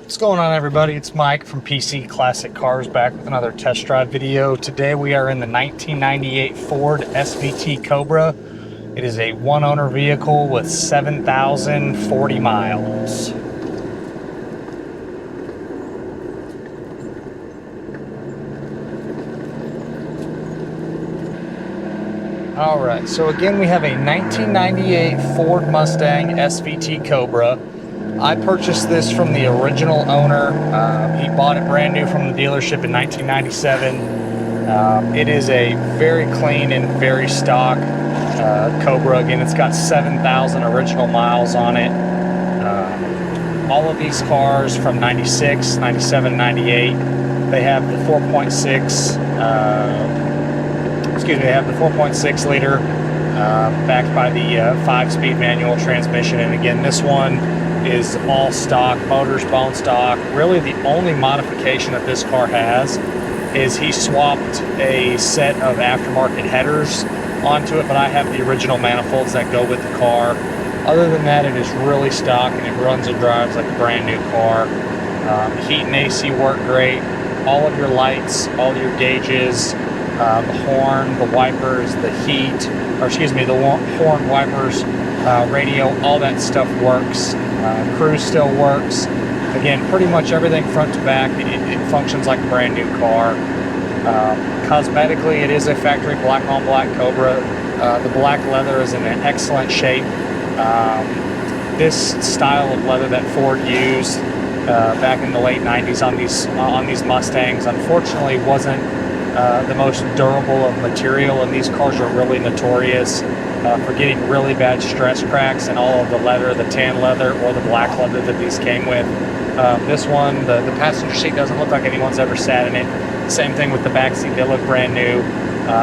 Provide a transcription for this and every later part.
What's going on, everybody? It's Mike from PC Classic Cars, back with another test drive video. Today we are in the 1998 Ford SVT Cobra. It is a one-owner vehicle with 7,040 miles. Alright, so again we have a 1998 Ford Mustang SVT Cobra. I purchased this from the original owner. He bought it brand new from the dealership in 1997. It is a very clean and very stock Cobra. Again, it's got 7,000 original miles on it. All of these cars from 96, 97, 98, they have the 4.6, they have the 4.6 liter backed by the 5-speed manual transmission. And again, this one is all stock, motor's bone stock. Really the only modification that this car has is he swapped a set of aftermarket headers onto it, but I have the original manifolds that go with the car. Other than that, it is really stock and it runs and drives like a brand new car. Heat and AC work great. All of your lights, all your gauges, the horn, the wipers, the heat, or excuse me, the horn, wipers, radio, all that stuff works. Cruise still works. Again, pretty much everything front to back, it functions like a brand new car. Cosmetically, it is a factory black on black Cobra. The black leather is in an excellent shape. This style of leather that Ford used back in the late 90s on these Mustangs, unfortunately wasn't the most durable of material, and these cars are really notorious for getting really bad stress cracks in all of the leather, the tan leather or the black leather that these came with. This one, the passenger seat doesn't look like anyone's ever sat in it. Same thing with the back seat, they look brand new.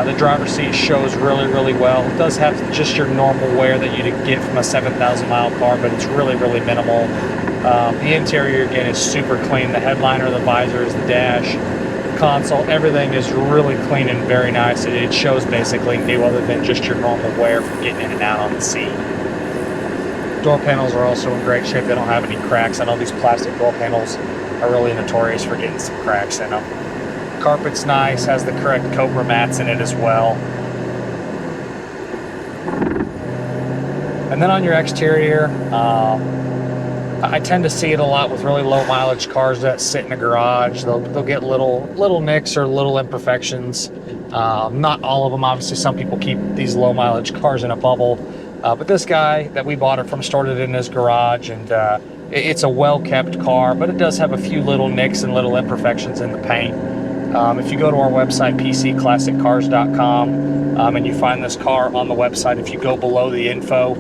The driver's seat shows really, really well. It does have just your normal wear that you'd get from a 7,000 mile car, but it's really, really minimal. The interior, again, is super clean. The headliner, the visors, the dash, console, everything is really clean and very nice. It shows basically new, other than just your normal wear from getting in and out on the seat. Door panels are also in great shape. They don't have any cracks. I know these plastic door panels are really notorious for getting some cracks in them. Carpet's nice, has the correct Cobra mats in it as well. And then on your exterior, I tend to see it a lot with really low mileage cars that sit in a garage. They'll get little nicks or little imperfections. Not all of them, obviously. Some people keep these low mileage cars in a bubble. But this guy that we bought it from stored it in his garage, and it's a well-kept car, but it does have a few little nicks and little imperfections in the paint. If you go to our website, pcclassiccars.com, and you find this car on the website, if you go below the info,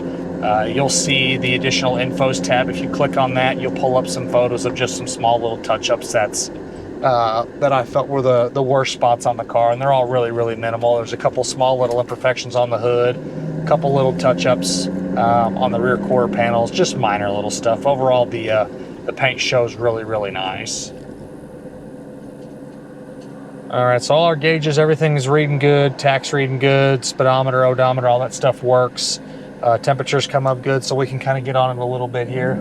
you'll see the additional infos tab. If you click on that, you'll pull up some photos of just some small little touch-ups that I felt were the worst spots on the car, and they're all really, really minimal. There's a couple small little imperfections on the hood, a couple little touch-ups on the rear quarter panels, just minor little stuff. Overall, the paint shows really, really nice. All right, so all our gauges, everything is reading good, tax reading good, speedometer, odometer, all that stuff works. Temperatures come up good, so we can kind of get on it a little bit here.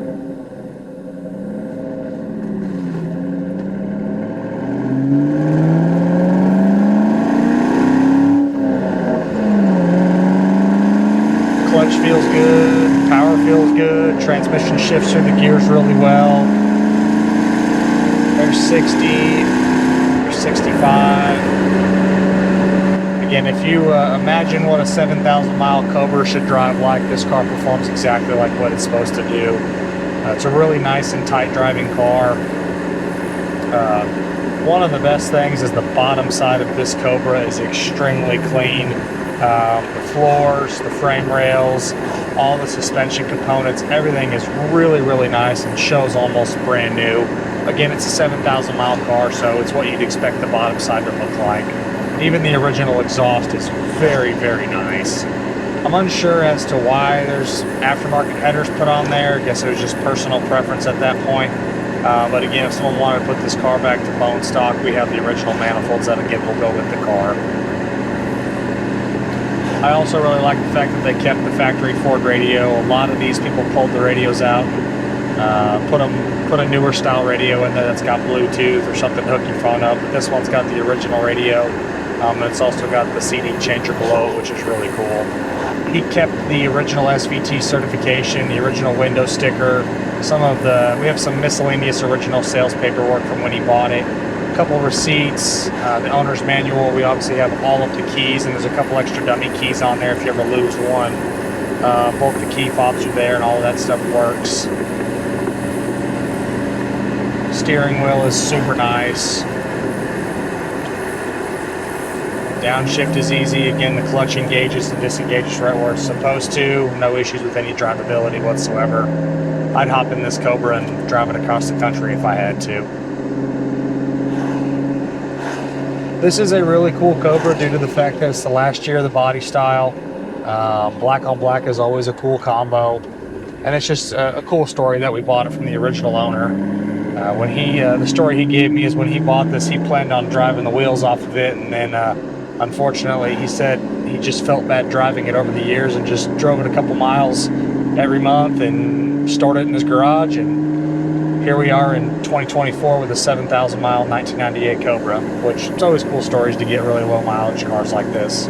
Clutch feels good, power feels good, transmission shifts through the gears really well. There's 60, there's 65. Again, if you imagine what a 7,000 mile Cobra should drive like, this car performs exactly like what it's supposed to do. It's a really nice and tight driving car. One of the best things is the bottom side of this Cobra is extremely clean. The floors, the frame rails, all the suspension components, everything is really, really nice and shows almost brand new. Again, it's a 7,000 mile car, so it's what you'd expect the bottom side to look like. Even the original exhaust is very, very nice. I'm unsure as to why there's aftermarket headers put on there. I guess it was just personal preference at that point. But again, if someone wanted to put this car back to bone stock, we have the original manifolds that again will go with the car. I also really like the fact that they kept the factory Ford radio. A lot of these people pulled the radios out, put a newer style radio in there that's got Bluetooth or something to hook your phone up. But this one's got the original radio, and it's also got the CD changer below, which is really cool. He kept the original SVT certification, the original window sticker, we have some miscellaneous original sales paperwork from when he bought it, a couple receipts, the owner's manual. We obviously have all of the keys, and there's a couple extra dummy keys on there if you ever lose one. Both the key fobs are there, and all of that stuff works. Steering wheel is super nice. Downshift is easy. Again, the clutch engages and disengages right where it's supposed to. No issues with any drivability whatsoever. I'd hop in this Cobra and drive it across the country if I had to. This is a really cool Cobra due to the fact that it's the last year of the body style. Black on black is always a cool combo. And it's just a cool story that we bought it from the original owner. The story he gave me is when he bought this, he planned on driving the wheels off of it, and then unfortunately, he said he just felt bad driving it over the years and just drove it a couple miles every month and stored it in his garage. And here we are in 2024 with a 7,000 mile 1998 Cobra, which it's always cool stories to get really low mileage cars like this.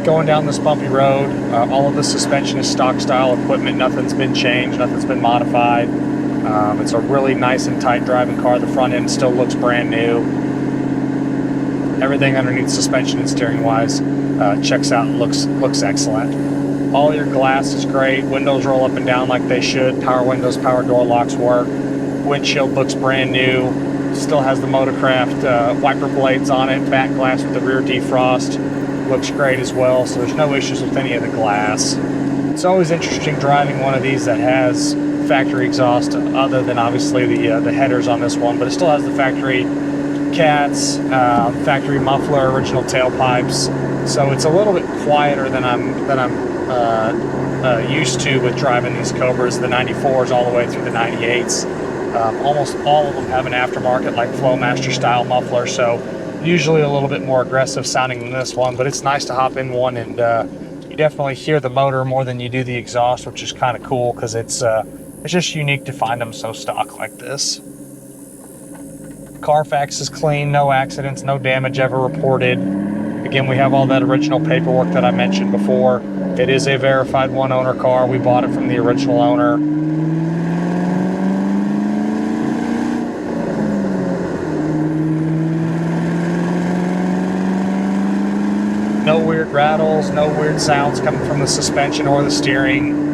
Going down this bumpy road, all of the suspension is stock style equipment. Nothing's been changed, nothing's been modified. It's a really nice and tight driving car. The front end still looks brand new. Everything underneath suspension and steering wise checks out and looks excellent. All your glass is great. Windows roll up and down like they should. Power windows, power door locks work. Windshield looks brand new. Still has the Motorcraft wiper blades on it. Back glass with the rear defrost looks great as well. So there's no issues with any of the glass. It's always interesting driving one of these that has factory exhaust, other than obviously the headers on this one, but it still has the factory cats, factory muffler, original tailpipes. So it's a little bit quieter than I'm used to with driving these Cobras, the 94s all the way through the 98s. Almost all of them have an aftermarket like Flowmaster style muffler, so usually a little bit more aggressive sounding than this one, but it's nice to hop in one and you definitely hear the motor more than you do the exhaust, which is kind of cool because it's just unique to find them so stock like this. Carfax is clean, no accidents, no damage ever reported. Again, we have all that original paperwork that I mentioned before. It is a verified one owner car. We bought it from the original owner. No weird rattles, no weird sounds coming from the suspension or the steering.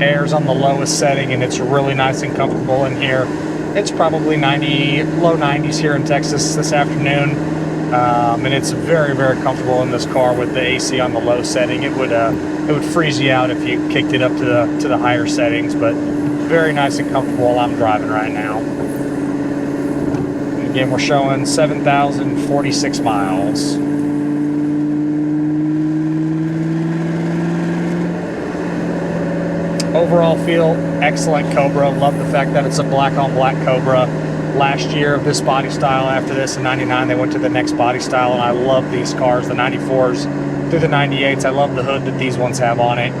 Air's on the lowest setting and it's really nice and comfortable in here. It's probably low 90s here in Texas this afternoon, and it's very, very comfortable in this car with the AC on the low setting. It would freeze you out if you kicked it up to the higher settings, but very nice and comfortable while I'm driving right now. And again, we're showing 7,046 miles. Overall feel, excellent Cobra. Love the fact that it's a black on black Cobra. Last year of this body style, after this in 99, they went to the next body style, and I love these cars, the 94s through the 98s. I love the hood that these ones have on it.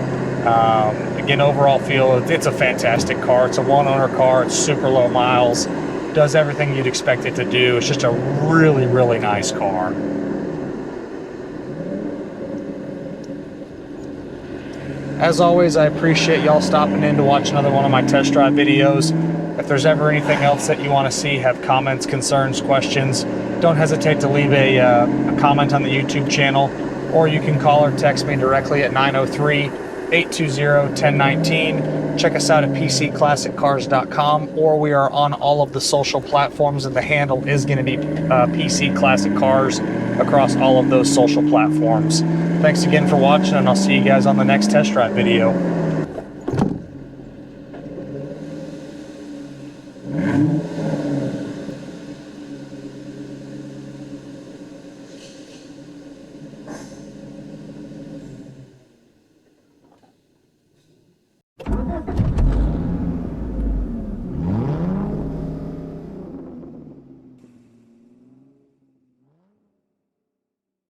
Again, overall feel, it's a fantastic car. It's a one owner car. It's super low miles. Does everything you'd expect it to do. It's just a really, really nice car. As always, I appreciate y'all stopping in to watch another one of my test drive videos. If there's ever anything else that you want to see, have comments, concerns, questions, don't hesitate to leave a comment on the YouTube channel, or you can call or text me directly at 903-820-1019. Check us out at pcclassiccars.com, or we are on all of the social platforms, and the handle is going to be PC Classic Cars across all of those social platforms. Thanks again for watching, and I'll see you guys on the next test drive video.